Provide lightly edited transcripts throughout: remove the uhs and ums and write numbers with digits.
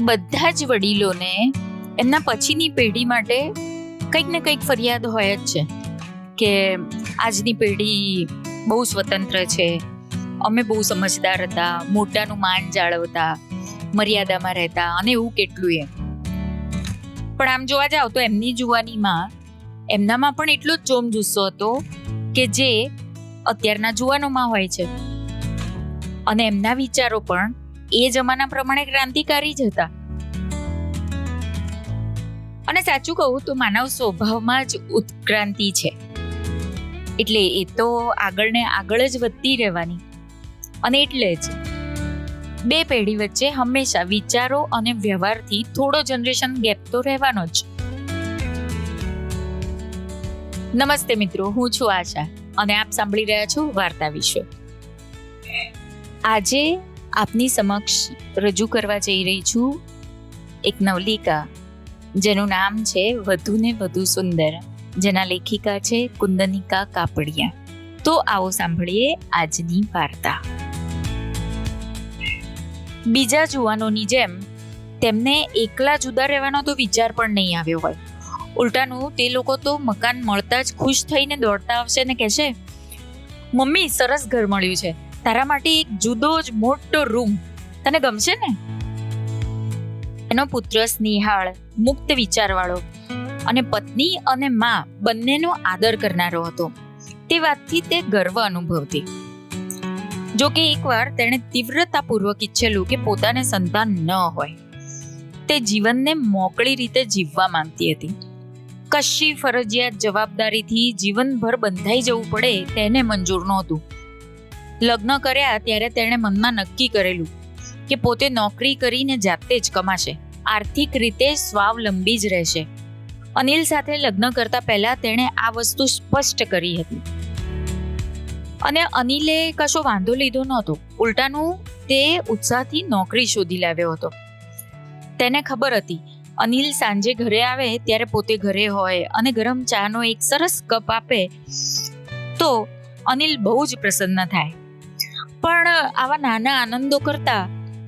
બધા જ વડીલોને એમના પછીની પેઢી માટે કંઈક ને કંઈક ફરિયાદ હોય જ છે કે આજની પેઢી બહુ સ્વતંત્ર છે, અમે બહુ સમજદાર હતા, મોટાનું માન જાળવતા, મર્યાદામાં રહેતા અને એવું કેટલું એમ. પણ આમ જોવા જાવ તો એમની જુવાનીમાં એમનામાં પણ એટલો જ જોમ જુસ્સો હતો કે જે અત્યારના જુવાનોમાં હોય છે. અને એમના વિચારો પણ એ જમાના પ્રમાણે ક્રાંતિકારી જ હતા. અને સાચું કહું તો માનવ સ્વભાવમાં જ ઉત્ક્રાંતિ છે, એટલે એ તો આગળ ને આગળ જ વધતી રહેવાની. અને એટલે જ બે પેઢી વચ્ચે હંમેશા વિચારો અને વ્યવહારથી થોડો જનરેશન ગેપ તો રહેવાનો જ. નમસ્તે મિત્રો, હું છું આશા અને આપ સાંભળી રહ્યા છો વાર્તા વિશ્વ. આજે આપની સમક્ષ રજૂ કરવા જઈ રહી છું એક નવલિકા જેનું નામ છે વધુ ને વધુ સુંદર, જેના લેખિકા છે કુંદનિકા કાપડિયા. તો આવો સાંભળીએ આજની વાર્તા. બીજા જુવાનોની જેમ તેમને એકલા જુદા રહેવાનો તો વિચાર પણ નહીં આવ્યો હોય. ઉલટાનું તે લોકો તો મકાન મળતા જ ખુશ થઈને દોડતા આવશે ને કહેશે, મમ્મી સરસ ઘર મળ્યું છે, તારા માટે એક જુદો જ મોટો રૂમ, તને ગમશે ને? એનો પુત્ર સ્નેહાળ, મુક્ત વિચારવાળો અને પત્ની અને મા બંનેનો આદર કરનારો હતો. તે વાતથી તે ગર્વ અનુભવતી. જો કે એકવાર તેણે તીવ્રતાપૂર્વક ઈચ્છેલું કે પોતાને સંતાન ન હોય. તે જીવનને મોકળી રીતે જીવવા માંગતી હતી. કશી ફરજિયાત જવાબદારીથી જીવનભર બંધાઈ જવું પડે તેને મંજૂર નહોતું. લગ્ન કર્યા ત્યારે તેણે મનમાં નક્કી કરેલું કે પોતે નોકરી કરીને જાતે જ કમાશે, આર્થિક રીતે સ્વાવલંબી જ રહેશે. અનિલ સાથે લગ્ન કરતા પહેલા તેણે આ વસ્તુ સ્પષ્ટ કરી હતી. અને અનિલે કશો વાંધો લીધો નહોતો. ઉલટાનું તે ઉત્સાહથી નોકરી શોધી લાવ્યો હતો. તેને ખબર હતી અનિલ સાંજે ઘરે આવે ત્યારે પોતે ઘરે હોય અને ગરમ ચાનો એક સરસ કપ આપે તો અનિલ બહુ જ પ્રસન્ન થાય. પણ આવા નાના આનંદો કરતા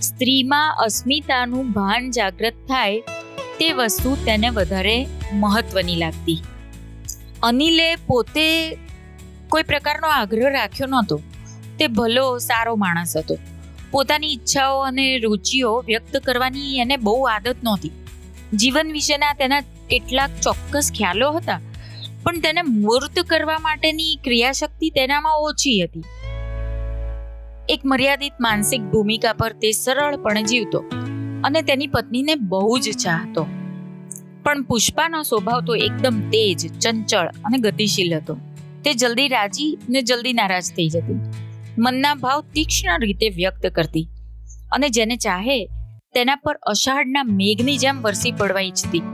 સ્ત્રીમાં અસ્મિતાનું ભાન જાગૃત થાય તે વસ્તુ તેને વધારે મહત્વની લાગતી. અનિલે પોતે કોઈ પ્રકારનો આગ્રહ રાખ્યો નહોતો. તે ભલો સારો માણસ હતો. પોતાની ઈચ્છાઓ અને રુચિઓ વ્યક્ત કરવાની એને બહુ આદત નહોતી. જીવન વિશેના તેના કેટલાક ચોક્કસ ખ્યાલો હતા, પણ તેને મૂર્ત કરવા માટેની ક્રિયાશક્તિ તેનામાં ઓછી હતી. એક મર્યાદિત માનસિક ભૂમિકા પર તે સરળપણે જીવતો અને તેની પત્નીને બહુ જ ચાહતો. પણ પુષ્પાનો સ્વભાવ તો એકદમ તેજ, ચંચળ અને ગતિશીલ હતો. તે જલ્દી રાજી ને જલ્દી નારાજ થઈ જતી. મનના ભાવ તીક્ષ્ણ રીતે વ્યક્ત કરતી અને જેને ચાહે તેના પર અષાઢના મેઘની જેમ વરસી પડવા ઈચ્છતી.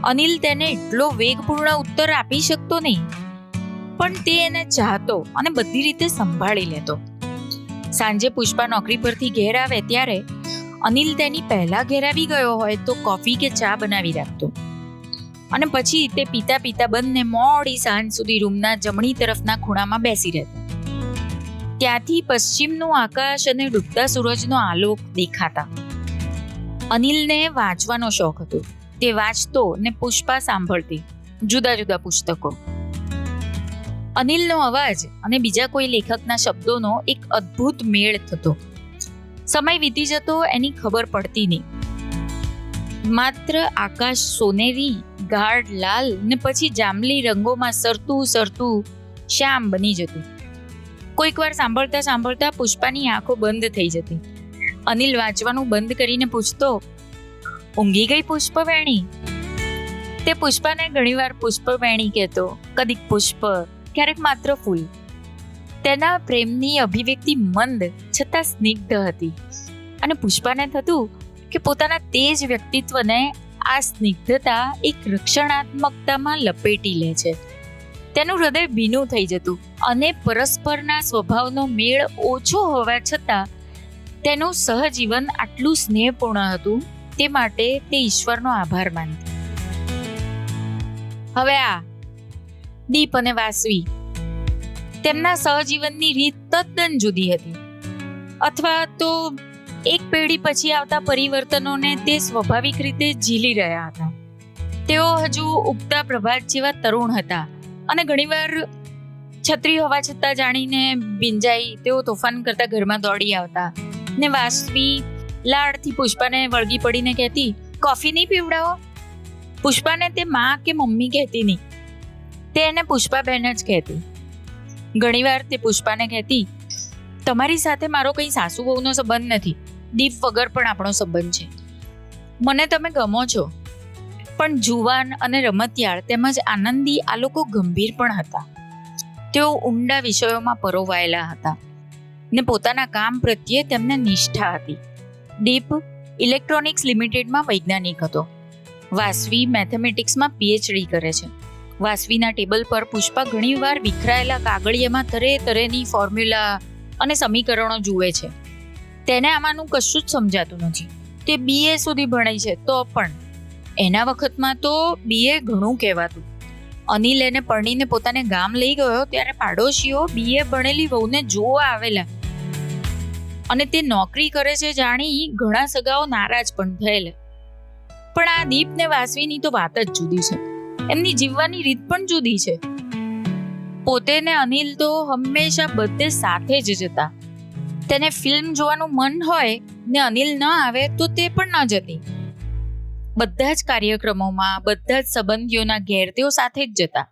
અનિલ તેને એટલો વેગપૂર્ણ ઉત્તર આપી શકતો નહીં, પણ તે એને ચાહતો અને બધી રીતે સંભાળી લેતો. સાંજે પુષ્પા નોકરી પરથી ઘેર આવે ત્યારે અનિલ તેની પહેલા ઘેર આવી ગયો હોય તો કોફી કે ચા બનાવી રાખતો અને પછી તે પીતા પીતા બંને મોડી સાંજ સુધી રૂમના જમણી તરફના ખૂણામાં બેસી રહેતા. ત્યાંથી પશ્ચિમનું આકાશ અને ડૂબતા સૂરજનો આલોક દેખાતા. અનિલને વાંચવાનો શોખ હતો. તે વાંચતો ને પુષ્પા સાંભળતી જુદા જુદા પુસ્તકો. અનિલનો અવાજ અને બીજા કોઈ લેખકના શબ્દોનો એક અદ્ભુત મેળ થતો. સમય વીતી જતો એની ખબર પડતી નહીં. માત્ર આકાશ સોનેરી, ગાઢ લાલ ને પછી જાંબલી રંગોમાં સરતું સરતું શ્યામ બની જતું. કોઈક વાર સાંભળતા સાંભળતા પુષ્પાની આંખો બંધ થઈ જતી. અનિલ વાંચવાનું બંધ કરીને પૂછતો, ઊંઘી ગઈ પુષ્પવેણી? તે પુષ્પાને ઘણીવાર પુષ્પવેણી કહેતો, કદીક પુષ્પ, ક્યારેક માત્ર ફૂલ. તેના પ્રેમની અભિવ્યક્તિ મંદ છતાં સ્નિગ્ધ હતી અને પુષ્પાને થતું કે પોતાના તેજ વ્યક્તિત્વને આ સ્નિગ્ધતા એક રક્ષણાત્મકતામાં લપેટી લે છે. તેનું હૃદય ભીનું થઈ જતું અને પરસ્પરના સ્વભાવનો મેળ ઓછો હોવા છતાં તેનું સહજીવન આટલું સ્નેહપૂર્ણ હતું તે માટે તે ઈશ્વરનો આભાર માનતી. હવે આ દીપ અને વાસવી તેમના સહજીવનની રીત તદ્દન જુદી હતી, અથવા તો એક પેઢી પછી આવતા પરિવર્તનોને તે સ્વાભાવિક રીતે ઝીલી રહ્યા હતા. તેઓ હજુ ઉગતા પ્રભાત જેવા તરુણ હતા અને ઘણીવાર છત્રી હોવા છતાં જાણીને ભીંજાઈ તેઓ તોફાન કરતા ઘરમાં દોડી આવતા ને વાસવી લાડથી પુષ્પાને વળગી પડીને કહેતી, કોફી નહીં પીવડાવો? પુષ્પાને તે માં કે મમ્મી કહેતી નહીં, તે એને પુષ્પાબેન જ કહેતી. ઘણીવાર તે પુષ્પાને કહેતી, તમારી સાથે મારો કંઈ સાસુ વહુનો સંબંધ નથી, દીપ વગર પણ આપણો સંબંધ છે. મને તમે ગમો છો. પણ જુવાન અને રમતિયાળ તેમજ આનંદી આ લોકો ગંભીર પણ હતા. તેઓ ઊંડા વિષયોમાં પરોવાયેલા હતા ને પોતાના કામ પ્રત્યે તેમને નિષ્ઠા હતી. દીપ ઇલેક્ટ્રોનિક્સ લિમિટેડમાં વૈજ્ઞાનિક હતો. વાસવી મેથેમેટિક્સમાં PhD કરે છે. વાસવીના ટેબલ પર પુષ્પા ઘણીવાર વિખરાયેલા કાગળિયામાં તરેની ફોર્મ્યુલા અને સમીકરણો જુએ છે. તેને આમાંનું કશું જ સમજાતું નથી. તે BA સુધી ભણાઈ છે તો પણ એના વખતમાં તો BA ઘણું કહેવાતું. અનિલ એને પરણીને પોતાને ગામ લઈ ગયો ત્યારે પાડોશીઓ BA ભણેલી વહુને જોવા આવેલા અને તે નોકરી કરે છે જાણી ઘણા સગાઓ નારાજ પણ થયેલા. પણ આ દીપ ને વાસવીની તો વાત જ જુદી છે. એમની જીવવાની રીત પણ જુદી છે. પોતે ને અનિલ તો હંમેશા બધે સાથે જ જતા. તેને ફિલ્મ જોવાનું મન હોય ને અનિલ ન આવે તો તે પણ ન જતી. બધા જ કાર્યક્રમોમાં બધા જ સંબંધીઓના ઘેર તેઓ સાથે જ જતા.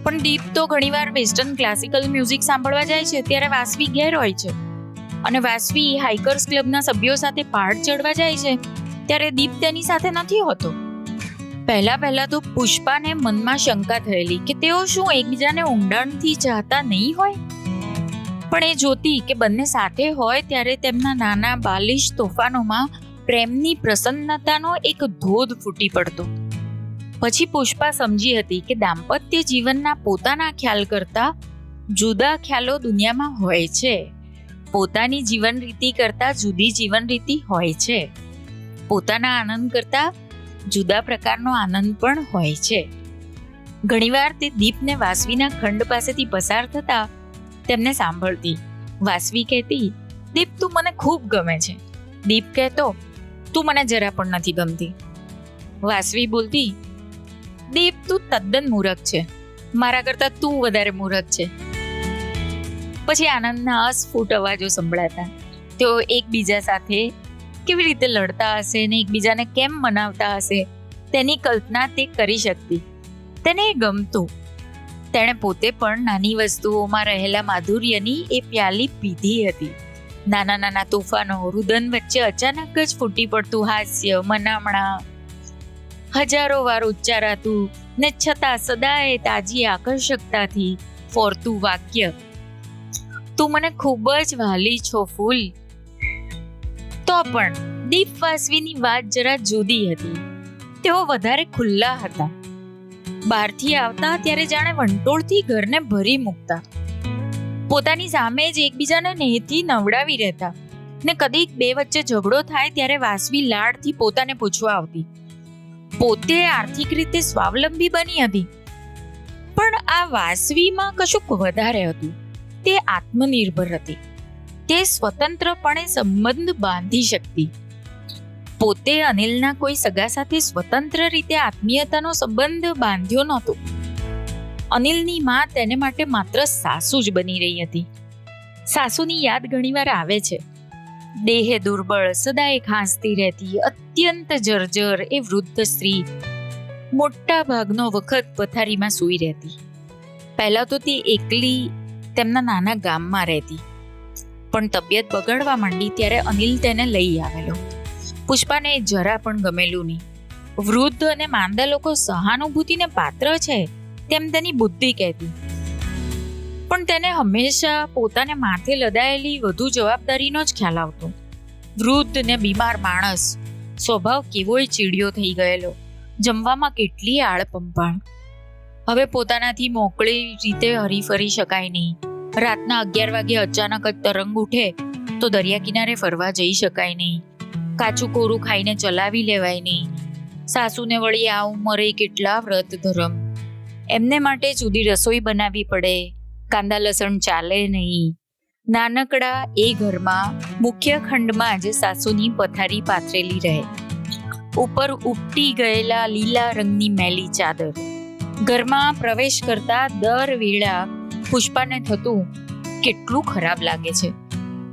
પણ દીપ તો ઘણીવાર વેસ્ટર્ન ક્લાસિકલ મ્યુઝિક સાંભળવા જાય છે ત્યારે વાસવી ઘેર હોય છે. અને વાસવી હાઇકર્સ ક્લબના સભ્યો સાથે પહાડ ચડવા જાય છે ત્યારે દીપ તેની સાથે નથી હોતો. પહેલા તો પુષ્પાને મનમાં શંકા થયેલી કે તેઓ શું એકબીજાને ઊંડાણથી ચાહતા નહીં હોય. પણ એ જોતી કે બંને સાથે હોય ત્યારે તેમના નાના બાલિશ તોફાનોમાં પ્રેમની પ્રસન્નતાનો એક ધોધ ફૂટી પડતો. પછી પુષ્પા સમજી હતી કે દાંપત્ય જીવનના પોતાના ખ્યાલ કરતા જુદા ખ્યાલો દુનિયામાં હોય છે. પોતાની જીવન રીતિ કરતા જુદી જીવન રીતિ હોય છે. પોતાના આનંદ કરતા જુદા પ્રકારનો આનંદ પણ હોય છે. ઘણીવાર તે દીપને વાસવીના ખંડ પાસેથી પસાર થતા તેમને સાંભળતી. વાસવી કહેતી, દીપ તું મને ખૂબ ગમે છે. દીપ કહેતો, તું મને જરા પણ નથી ગમતી. વાસવી બોલતી, દીપ તું તદ્દન મૂરખ છે, મારા કરતા તું વધારે મૂરખ છે. પછી આનંદના અસ્ફુટ અવાજો સંભળાતા. તેઓ એકબીજા સાથે કેવી રીતે લડતા હશે ને એકબીજાને કેમ મનાવતા હશે તેની કલ્પના તે કરી શકતી. તેને એ ગમતું. તેણે પોતે પણ નાની વસ્તુઓમાં રહેલા માધુર્યની એ પ્યાલી પીધી હતી. નાના તોફાનો, રુદન વચ્ચે અચાનક જ ફૂટી પડતું હાસ્ય, મનામણા, હજારો વાર ઉચ્ચારાતું ને છતાં સદાય તાજી આકર્ષકતાથી ફોરતું વાક્ય, તું મને ખૂબ જ વહાલી છો ફૂલ. તો પણ દીપ વાસવીની વાત જરા જુદી હતી. તેઓ વધારે ખુલ્લા હતા. બહારથી આવતા ત્યારે જાણે વંટોળથી ઘરને ભરી મૂકતા. પોતાની સામે જ એકબીજાને નેહથી નવડાવી રહેતા ને કદીક બે વચ્ચે ઝઘડો થાય ત્યારે વાસવી લાડથી પોતાને પૂછવા આવતી. પોતે આર્થિક રીતે સ્વાવલંબી બની હતી પણ આ વાસવીમાં કશુંક વધારે હતું. તે આત્મનિર્ભર હતી. તે સ્વતંત્રપણે સંબંધ બાંધી શકતી. પોતે અનિલના કોઈ સગા સાથે સ્વતંત્ર રીતે આત્મીયતાનો સંબંધ બાંધ્યો નહોતો. અનિલની માં તેને માટે માત્ર સાસુ જ બની રહી હતી. સાસુની યાદ ઘણીવાર આવે છે. દેહે દુર્બળ, સદાય ખાંસતી રહેતી, અત્યંત જર્જર એ વૃદ્ધ સ્ત્રી મોટા ભાગનો વખત પથારીમાં સૂઈ રહેતી. પહેલા તો તે એકલી તેમના નાના ગામમાં રહેતી, પણ તબિયત બગડવા માંડી ત્યારે અનિલ તેને લઈ આવેલો. પુષ્પાને જરા પણ ગમેલું નહીં. વૃદ્ધ અને માંદા લોકો સહાનુભૂતિને પાત્ર છે તેમ તેની બુદ્ધિ કહેતી, પણ તેને હંમેશા પોતાને માથે લદાયેલી વધુ જવાબદારીનો જ ખ્યાલ આવતો. વૃદ્ધ ને બીમાર માણસ, સ્વભાવ કેવોય ચીડિયો થઈ ગયેલો, જમવામાં કેટલી આળપંપાળ. હવે પોતાનાથી મોકળી રીતે હરીફરી શકાય નહીં. રાતના 11 વાગે અચાનક જ તરંગ ઉઠે તો દરિયા કિનારે ફરવા જઈ શકાય નહીં. કાચું કોરું ખાઈને ચલાવી લેવાય નહીં. સાસુને વળી આ ઉંમરે કેટલા વ્રત ધરમ. એમને માટે જુદી રસોઈ બનાવવી પડે. કાંદા લસણ ચાલે નહીં. નાનકડા એ ઘરમાં મુખ્ય ખંડમાં જ સાસુની પથારી પાથરેલી રહે. ઉપર ઉપટી ગયેલા લીલા રંગની મેલી ચાદર. ઘરમાં પ્રવેશ કરતા દર વેળા પુષ્પાને થતું, કેટલું ખરાબ લાગે છે.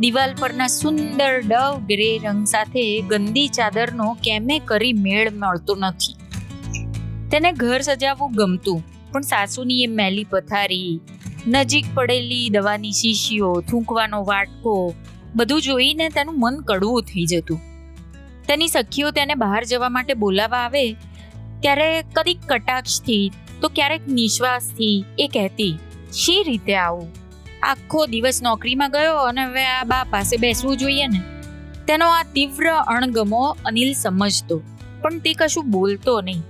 દિવાલ પરના સુંદર ડવ ગ્રે રંગ સાથે ગંદી ચાદરનો કેમે કરી મેળ મળતો નથી. તેને ઘર સજાવવું ગમતું, પણ સાસુની એ મેલી પથારી, નજીક પડેલી દવાની શીશીઓ, થૂંકવાનો વાટકો, બધું જોઈને તેનું મન કડવું થઈ જતું. તેની સખીઓ તેને બહાર જવા માટે બોલાવવા આવે ત્યારે કદીક કટાક્ષથી તો ક્યારેક નિશ્વાસથી એ કહેતી, શી રીતે આવું? આખો દિવસ નોકરીમાં ગયો અને હવે આ બા પાસે બેસવું જોઈએ ને. તેનો આ તીવ્ર અણગમો અનિલ સમજતો, પણ તે કશું બોલતો નહીં.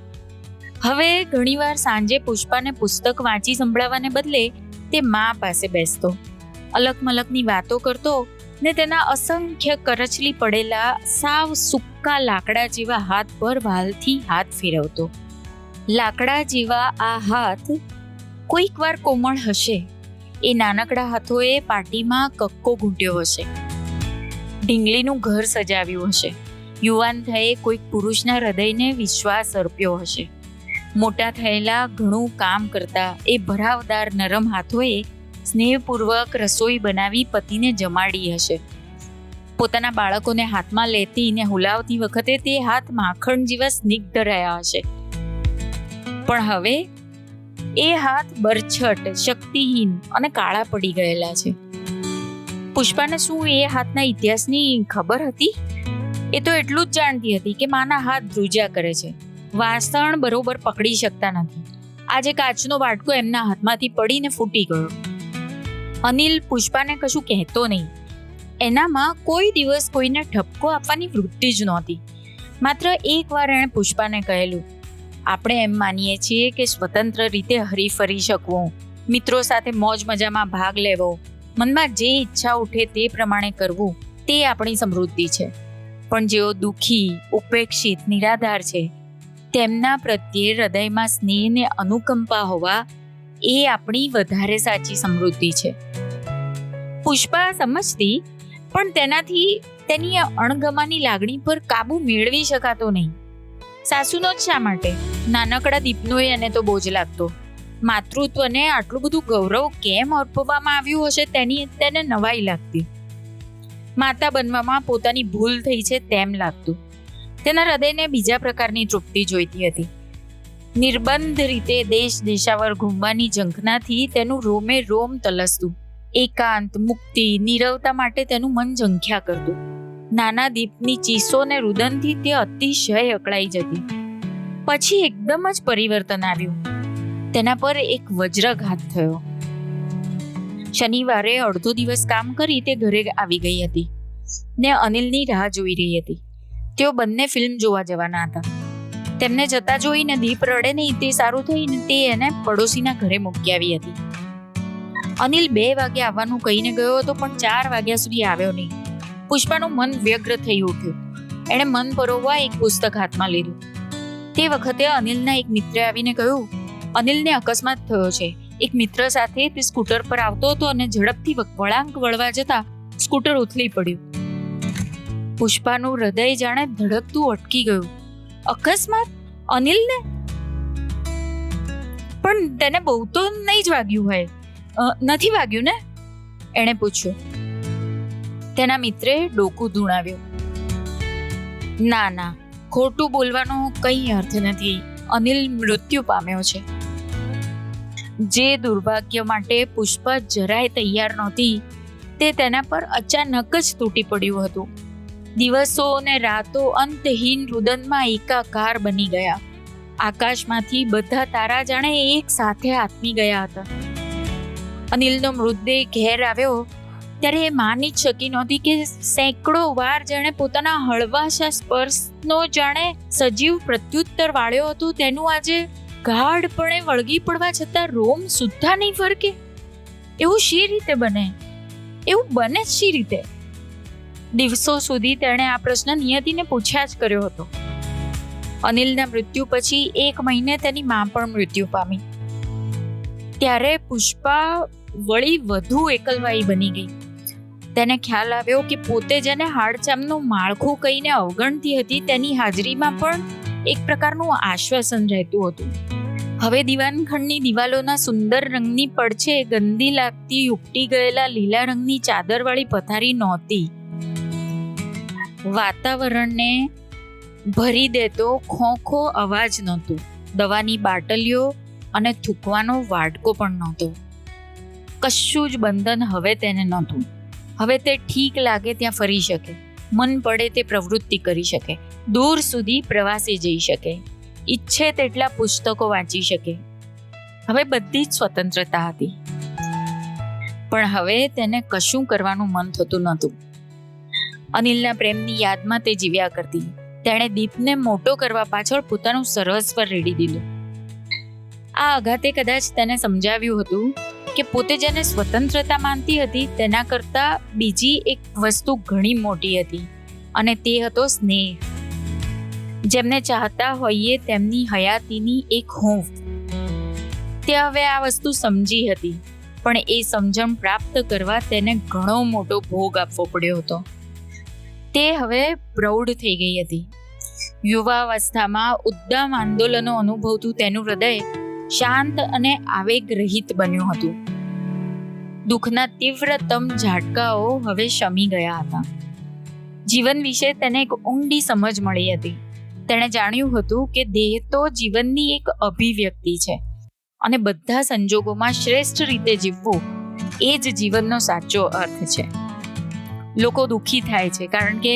હવે ઘણીવાર સાંજે પુષ્પાને પુસ્તક વાંચી સંભળાવવાને બદલે તે મા પાસે બેસતો, અલક મલકની વાતો કરતો ને તેના અસંખ્ય કરચલી પડેલા સાવ સૂકા લાકડા જેવા હાથ પર વાલથી હાથ ફેરવતો. લાકડા જેવા આ હાથ કોઈક વાર કોમળ હશે. એ નાનકડા હાથોએ પાટીમાં કક્કો ઘૂંટ્યો હશે, ઢીંગલીનું ઘર સજાવ્યું હશે, યુવાન થયે કોઈક પુરુષના હૃદયને વિશ્વાસ અર્પ્યો હશે. મોટા થયેલા ઘણું કામ કરતા એ ભરાવદાર નરમ હાથોએ સ્નેહપૂર્વક રસોઈ બનાવી પતિને જમાડી હશે. પોતાના બાળકોને હાથમાં લેતી ને હુલાવતી વખતે તે હાથ માખણ જેવા સ્નિગ્ધ રહ્યા હશે. પણ હવે એ હાથ બરછટ, શક્તિહીન અને કાળા પડી ગયેલા છે. પુષ્પાને શું એ હાથના ઇતિહાસની ખબર હતી? એ તો એટલું જ જાણતી હતી કે માના હાથ ધ્રુજ્યા કરે છે, વાસણ બરોબર પકડી શકતા નથી. આજે કાચનો વાટકો એમના હાથમાંથી પડીને ફૂટી ગયો. અનિલ પુષ્પાને કશું કહેતો નહીં. એનામાં કોઈ દિવસ કોઈને ઠપકો આપવાની વૃત્તિ જ નહોતી. માત્ર એકવાર એણે પુષ્પાને કહેલું, આપણે એમ માનીએ છીએ કે સ્વતંત્ર રીતે હરીફરી શકવું, મિત્રો સાથે મોજ મજામાં ભાગ લેવો, મનમાં જે ઈચ્છા ઉઠે તે પ્રમાણે કરવું, તે આપણી સમૃદ્ધિ છે. પણ જેઓ દુઃખી, ઉપેક્ષિત, નિરાધાર છે, તેમના પ્રત્યે હૃદયમાં સ્નેહ ને અનુકંપા હોવા એ આપણી વધારે સાચી સમૃદ્ધિ છે. પુષ્પા સમજતી, પણ તેનાથી તેની અણગમાની લાગણી પર કાબુ મેળવી શકાતો નહીં. સાસુનો જ શા માટે? નાનકડા દીપનો એને તો બોજ લાગતો. માતૃત્વને આટલું બધું ગૌરવ કેમ અર્પવામાં આવ્યું હશે તેને નવાઈ લાગતી. માતા બનવામાં પોતાની ભૂલ થઈ છે તેમ લાગતું. તેના હૃદયને બીજા પ્રકારની તૃપ્તિ જોઈતી હતી. નિર્બંધ રીતે દેશ દેશાવર ઘૂમવાની ઝંખનાથી તેનું રોમે રોમ તલસતું. એકાંત, મુક્તિ, નીરવતા માટે તેનું મન ઝંખ્યા કરતું. નાના દીપની ચીસો ને રુદનથી તે અતિશય અકળાઈ જતી. પછી એકદમ જ પરિવર્તન આવ્યું. તેના પર એક વજ્રઘાત થયો. શનિવારે અડધો દિવસ કામ કરી તે ઘરે આવી ગઈ હતી ને અનિલની રાહ જોઈ રહી હતી. તેઓ બંને ફિલ્મ જોવા જવાના હતા. તેમને જતા જોઈને દીપ રડે નહીં તે સારું થઈને તે એને પડોશીના ઘરે મૂકી આવી હતી. અનિલ 2 વાગે આવવાનું કહીને ગયો હતો, પણ 4 વાગ્યા સુધી આવ્યો નહીં. પુષ્પાનું મન વ્યગ્ર થઈ ઉઠ્યું. એણે મન પરોવવા એક પુસ્તક હાથમાં લીધું. તે વખતે અનિલના એક મિત્રે આવીને કહ્યું, અનિલને અકસ્માત થયો છે. એક મિત્ર સાથે તે સ્કૂટર પર આવતો હતો અને ઝડપથી વળાંક વળવા જતા સ્કૂટર ઉથલી પડ્યું. પુષ્પાનું હૃદય જાણે ધડકતું અટકી ગયું. અકસ્માત? અનિલને? પણ તેને બહુ તો નહીં જ વાગ્યું હોય. નથી વાગ્યું ને? એણે પૂછ્યું. તેના મિત્રે ડોકું ધૂણાવ્યું. ના, ખોટું બોલવાનો કંઈ અર્થ નથી. અનિલ મૃત્યુ પામ્યો છે. જે દુર્ભાગ્ય માટે પુષ્પા જરાય તૈયાર નહોતી તે તેના પર અચાનક જ તૂટી પડ્યું હતું. દિવસો ને રાતો અંતહીન રુદનમાં એકાકાર બની ગયા. આકાશમાંથી બધા તારા જાણે એક સાથે આથમી ગયા હતા. અનિલનો મૃતદેહ ઘેર આવ્યો ત્યારે એ માની જ શકી નહોતી કે સેંકડો વાર જાણે પોતાના હળવાશા સ્પર્શનો જાણે સજીવ પ્રત્યુત્તર વાળ્યો હતો, તેનું આજે ગાઢપણે વળગી પડવા છતાં રોમ સુદ્ધા નહીં ફરકે. એવું શી રીતે બને? એવું બને જ શી રીતે? દિવસો સુધી તેણે આ પ્રશ્ન નિયતિને પૂછ્યા જ કર્યો હતો. અનિલના મૃત્યુ પછી 1 મહિને તેની મા પણ મૃત્યુ પામી. ત્યારે પુષ્પા વળી વધુ એકલવાઈ બની ગઈ. તેને ખ્યાલ આવ્યો કે પોતે જેને હાડચામનું માળખું કહીને અવગણતી હતી તેની હાજરીમાં પણ એક પ્રકારનું આશ્વાસન રહેતું હતું. હવે દીવાનખંડની દિવાલોના સુંદર રંગની પડછે ગંદી લાગતી ઉપટી ગયેલા લીલા રંગની ચાદરવાળી પથારી નહોતી. વાતાવરણને ભરી દેતો ખોખો અવાજ નહોતો. દવાની બાટલીઓ અને થૂકવાનો વાડકો પણ નહોતો. કશું જ બંધન હવે તેને નહોતું. હવે તે ઠીક લાગે ત્યાં ફરી શકે, મન પડે તે પ્રવૃત્તિ કરી શકે, દૂર સુધી પ્રવાસે જઈ શકે, ઈચ્છે તેટલા પુસ્તકો વાંચી શકે. હવે બધી જ સ્વતંત્રતા હતી. પણ હવે તેને કશું કરવાનું મન થતું નહોતું. અનિલના પ્રેમની યાદમાં તે જીવ્યા કરતી. તેણે દીપને મોટો કરવા પાછળ પોતાનું સર્વસ્વ રેડી દીધું. આ આઘાતે કદાચ તેને સમજાવ્યું હતું કે પોતે જેને સ્વતંત્રતા માનતી હતી તેના કરતાં બીજી એક વસ્તુ ઘણી મોટી હતી, અને તે હતો સ્નેહ. જેમને ચાહતા હોઈએ તેમની હયાતીની એક હૂંફ. તે હવે આ વસ્તુ સમજી હતી, પણ એ સમજણ પ્રાપ્ત કરવા તેને ઘણો મોટો ભોગ આપવો પડ્યો હતો. તે હવે પ્રૌઢ થઈ ગઈ હતી. યુવાવસ્થામાં ઉદ્દામ આંદોલનો અનુભવતું તેનું હૃદય શાંત અને આવેગરહિત બન્યું હતું. દુઃખના તીવ્રતમ ઝાટકાઓ હવે શમી ગયા હતા. જીવન વિશે તેને એક ઊંડી સમજ મળી હતી. તેણે જાણ્યું હતું કે દેહ તો જીવનની એક અભિવ્યક્તિ છે, અને બધા સંજોગોમાં શ્રેષ્ઠ રીતે જીવવું એ જ જીવનનો સાચો અર્થ છે. લોકો દુઃખી થાય છે કારણ કે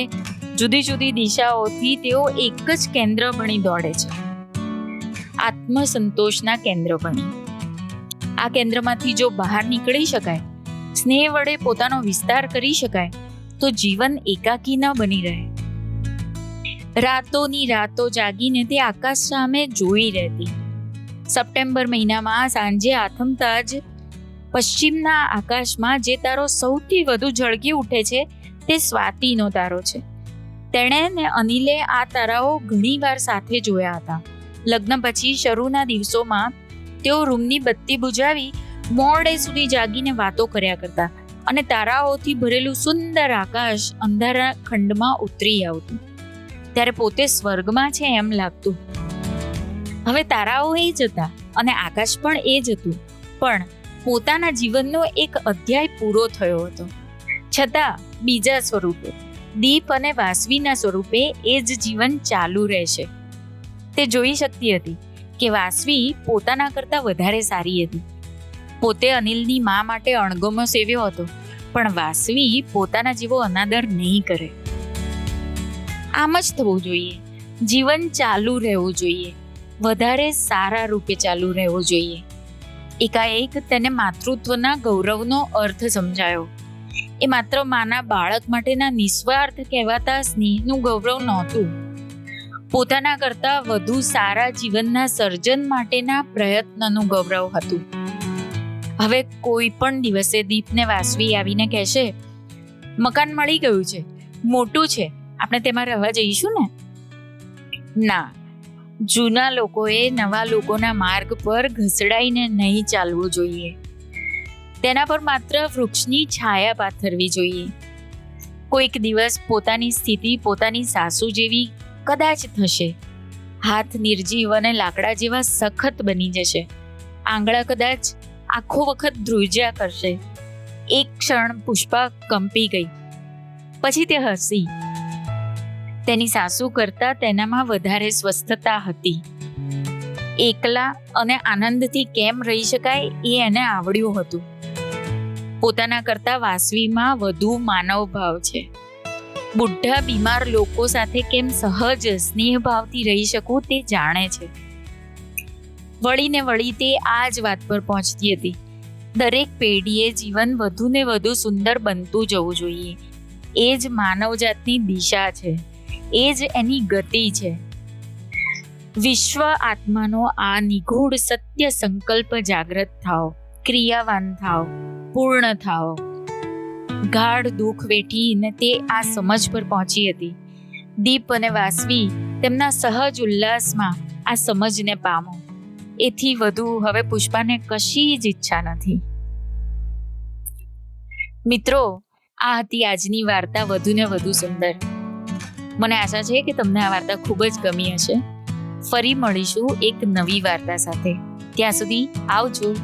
જુદી જુદી દિશાઓથી તેઓ એક જ કેન્દ્ર બની દોડે છે, આત્મસંતોષના કેન્દ્ર બની. આ કેન્દ્રમાંથી જો બહાર નીકળી શકાય, સ્નેહ વડે પોતાનો વિસ્તાર કરી શકાય, તો જીવન એકાકી ન બની રહે. રાતોની રાતો જાગીને તે આકાશ સામે જોઈ રહેતી. સપ્ટેમ્બર મહિનામાં સાંજે આથમતા જ પશ્ચિમના આકાશમાં જે તારો સૌથી વધુ ઝળકી ઉઠે છે તે સ્વાતિનો તારો છે. તેણે ને અનિલે આ તારાઓ ઘણીવાર સાથે જોયા હતા. લગ્ન પછી શરૂના દિવસોમાં તેઓ રૂમની બત્તી બુજાવી મોડે સુધી જાગીને વાતો કર્યા કરતા, અને તારાઓથી ભરેલું સુંદર આકાશ અંધારા ખંડમાં ઉતરી આવતું. ત્યારે પોતે સ્વર્ગમાં છે એમ લાગતું. હવે તારાઓ એ જ હતા અને આકાશ પણ એ જ હતું, પણ પોતાના જીવનનો એક અધ્યાય પૂરો થયો હતો. છતાં બીજા સ્વરૂપે, દીપ અને વાસવીના સ્વરૂપે એ જ જીવન ચાલુ રહેશે. તે જોઈ શકતી હતી કે વાસવી પોતાના કરતાં વધારે સારી હતી. પોતે અનિલની મા માટે અણગમો સેવ્યો હતો, પણ વાસવી પોતાના જેવો અનાદર નહીં કરે. આમ જ થવું જોઈએ. જીવન ચાલુ રહેવું જોઈએ, વધારે સારા રૂપે ચાલુ રહેવું જોઈએ. એકાએક તેને માતૃત્વના ગૌરવનો અર્થ સમજાયો. એ માત્ર માના બાળક માટેના નિસ્વાર્થ કહેવાતા સ્નેહનું ગૌરવ નહોતું, પોતાના કરતાં વધુ સારા જીવનના સર્જન માટેના પ્રયત્નનું ગૌરવ હતું. હવે કોઈ પણ દિવસે દીપને વાસવી આવીને કહેશે, મકાન મળી ગયું છે, મોટું છે, આપણે તેમાં રહેવા જઈશું ને? ના, જૂના લોકોએ નવા લોકોના માર્ગ પર ઘસડાઈને નહીં ચાલવું જોઈએ. તેના પર માત્ર વૃક્ષની છાયા પાથરવી જોઈએ. કોઈક દિવસ પોતાની સ્થિતિ પોતાની સાસુ જેવી કદાચ થશે. હાથ નિર્જીવ અને લાકડા જેવા સખત બની જશે. આંગળા કદાચ આખો વખત ધ્રુજ્યા કરશે. એક ક્ષણ પુષ્પા કંપી ગઈ, પછી તે હસી. તેની સાસુ કરતાં તેનામાં વધારે સ્વસ્થતા હતી. એકલા અને આનંદથી કેમ રહી શકાય એ એને આવડ્યું હતું. પોતાના કરતાં વાસવીમાં વધુ માનવ ભાવ છે. બુઢ્ઢા બીમાર લોકો સાથે કેમ સહજ સ્નેહભાવથી રહી શકું તે જાણે છે. વળીને વળી તે આ જ વાત પર પહોંચતી હતી. દરેક પેઢીએ જીવન વધુ ને વધુ સુંદર બનતું જવું જોઈએ. એ જ માનવજાતની દિશા છે, એ જ એની ગતિ છે. વિશ્વ આત્માનો આ નિગૂઢ સત્ય સંકલ્પ જાગૃત થાઓ, ક્રિયાવાન થાઓ, પૂર્ણ થાઓ. ગાઢ દુઃખ વેઠીને તે આ સમજ પર પહોંચી હતી. દીપ અને વાસવી તેમના સહજ ઉલ્લાસમાં આ સમજને પામો. એથી વધુ હવે પુષ્પાને કશી જ ઈચ્છા નથી. મિત્રો, આ હતી આજની વાર્તા વધુ ને વધુ સુંદર. મને આશા છે કે તમને આ વાર્તા ખૂબ જ ગમી હશે. ફરી મળીશું એક નવી વાર્તા સાથે. ત્યાં સુધી આવજો.